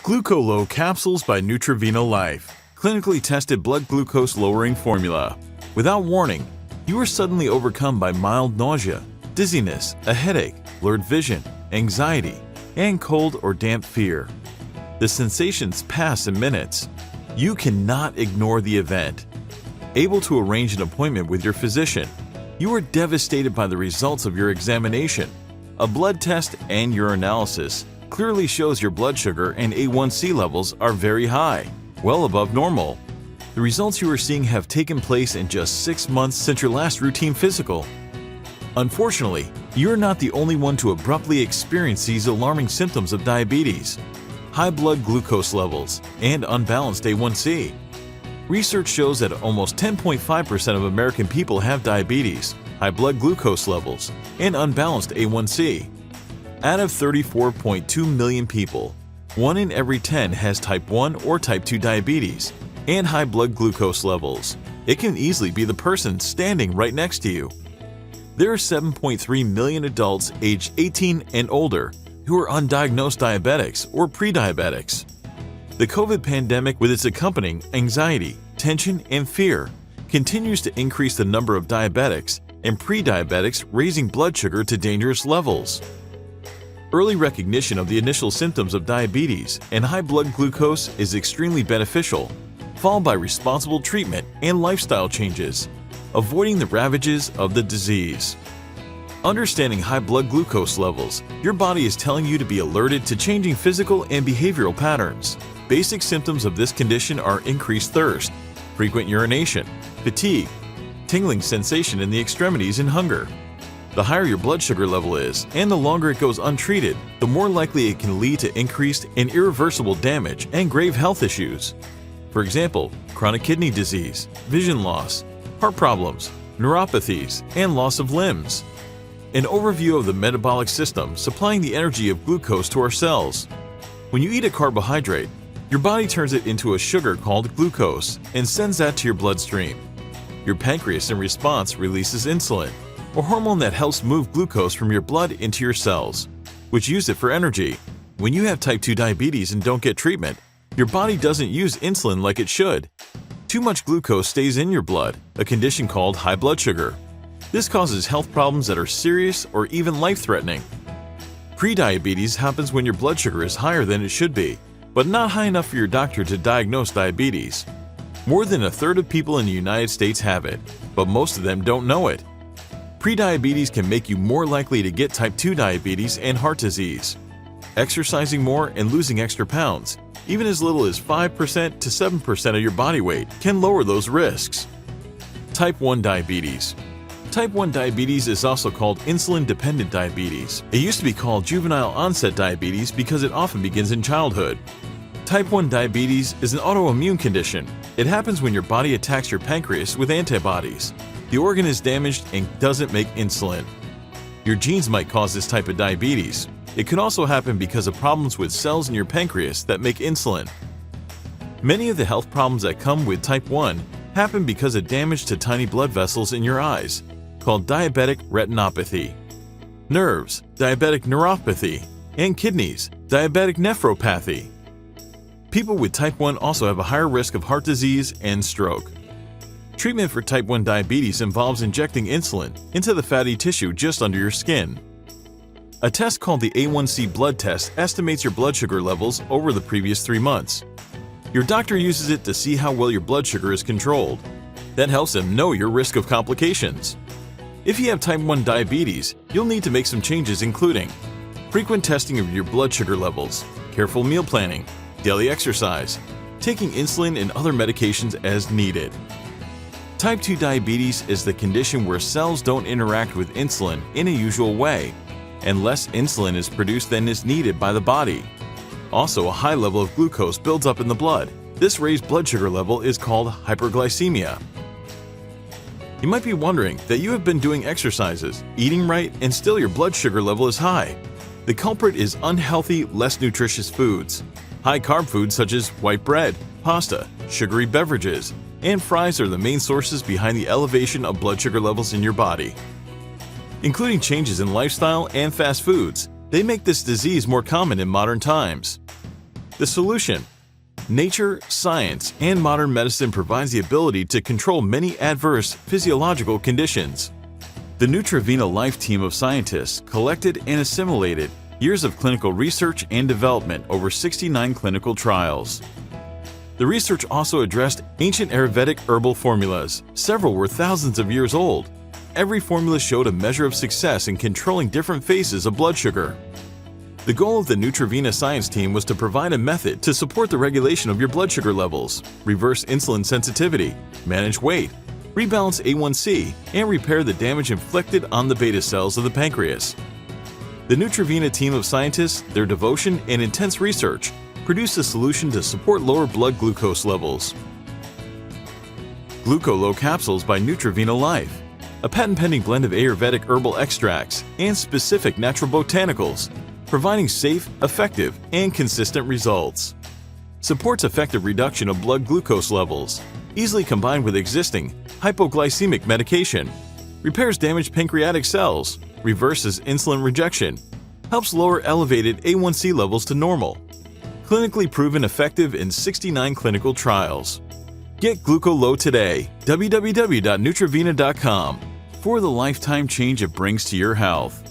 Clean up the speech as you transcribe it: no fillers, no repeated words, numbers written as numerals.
Gluco capsules by Nutravina Life, clinically tested blood glucose lowering formula. Without warning, you are suddenly overcome by mild nausea, dizziness, a headache, blurred vision, anxiety, and cold or damp fear. The sensations pass in minutes. You cannot ignore the event. Able to arrange an appointment with your physician, you are devastated by the results of your examination. A blood test and urinalysis clearly shows your blood sugar and A1C levels are very high, well above normal. The results you are seeing have taken place in just 6 months since your last routine physical. Unfortunately, you're not the only one to abruptly experience these alarming symptoms of diabetes: high blood glucose levels and unbalanced A1C. Research shows that almost 10.5% of American people have diabetes, high blood glucose levels, and unbalanced A1C. Out of 34.2 million people, 1 in every 10 has type 1 or type 2 diabetes and high blood glucose levels. It can easily be the person standing right next to you. There are 7.3 million adults aged 18 and older who are undiagnosed diabetics or pre-diabetics. The COVID pandemic, with its accompanying anxiety, tension, and fear, continues to increase the number of diabetics and pre-diabetics, raising blood sugar to dangerous levels. Early recognition of the initial symptoms of diabetes and high blood glucose is extremely beneficial, followed by responsible treatment and lifestyle changes, avoiding the ravages of the disease. Understanding high blood glucose levels, your body is telling you to be alerted to changing physical and behavioral patterns. Basic symptoms of this condition are increased thirst, frequent urination, fatigue, tingling sensation in the extremities, and hunger. The higher your blood sugar level is, and the longer it goes untreated, the more likely it can lead to increased and irreversible damage and grave health issues. For example, chronic kidney disease, vision loss, heart problems, neuropathies, and loss of limbs. An overview of the metabolic system supplying the energy of glucose to our cells. When you eat a carbohydrate, your body turns it into a sugar called glucose and sends that to your bloodstream. Your pancreas, in response, releases insulin, a hormone that helps move glucose from your blood into your cells, which use it for energy. When you have type 2 diabetes and don't get treatment, your body doesn't use insulin like it should. Too much glucose stays in your blood, a condition called high blood sugar. This causes health problems that are serious or even life-threatening. Prediabetes happens when your blood sugar is higher than it should be, but not high enough for your doctor to diagnose diabetes. More than a third of people in the United States have it, but most of them don't know it. Prediabetes can make you more likely to get type 2 diabetes and heart disease. Exercising more and losing extra pounds, even as little as 5% to 7% of your body weight, can lower those risks. Type 1 diabetes. Type 1 diabetes is also called insulin-dependent diabetes. It used to be called juvenile onset diabetes because it often begins in childhood. Type 1 diabetes is an autoimmune condition. It happens when your body attacks your pancreas with antibodies. The organ is damaged and doesn't make insulin. Your genes might cause this type of diabetes. It could also happen because of problems with cells in your pancreas that make insulin. Many of the health problems that come with type 1 happen because of damage to tiny blood vessels in your eyes, called diabetic retinopathy. Nerves, diabetic neuropathy, and kidneys, diabetic nephropathy. People with type 1 also have a higher risk of heart disease and stroke. Treatment for type 1 diabetes involves injecting insulin into the fatty tissue just under your skin. A test called the A1C blood test estimates your blood sugar levels over the previous 3 months. Your doctor uses it to see how well your blood sugar is controlled. That helps them know your risk of complications. If you have type 1 diabetes, you'll need to make some changes, including frequent testing of your blood sugar levels, careful meal planning, daily exercise, taking insulin and other medications as needed. Type 2 diabetes is the condition where cells don't interact with insulin in a usual way, and less insulin is produced than is needed by the body. Also, a high level of glucose builds up in the blood. This raised blood sugar level is called hyperglycemia. You might be wondering that you have been doing exercises, eating right, and still your blood sugar level is high. The culprit is unhealthy, less nutritious foods. High-carb foods such as white bread, pasta, sugary beverages, and fries are the main sources behind the elevation of blood sugar levels in your body. Including changes in lifestyle and fast foods, they make this disease more common in modern times. The solution: nature, science, and modern medicine provides the ability to control many adverse physiological conditions. The Nutravina Life team of scientists collected and assimilated years of clinical research and development over 69 clinical trials. The research also addressed ancient Ayurvedic herbal formulas. Several were thousands of years old. Every formula showed a measure of success in controlling different phases of blood sugar. The goal of the Nutravina science team was to provide a method to support the regulation of your blood sugar levels, reverse insulin sensitivity, manage weight, rebalance A1C, and repair the damage inflicted on the beta cells of the pancreas. The Nutravina team of scientists, their devotion, and intense research produced a solution to support lower blood glucose levels. Gluco Low Capsules by Nutravina Life, a patent-pending blend of Ayurvedic herbal extracts and specific natural botanicals, providing safe, effective, and consistent results. Supports effective reduction of blood glucose levels, easily combined with existing hypoglycemic medication, repairs damaged pancreatic cells, reverses insulin rejection, helps lower elevated A1C levels to normal. Clinically proven effective in 69 clinical trials. Get Gluco Low today, www.nutravina.com, for the lifetime change it brings to your health.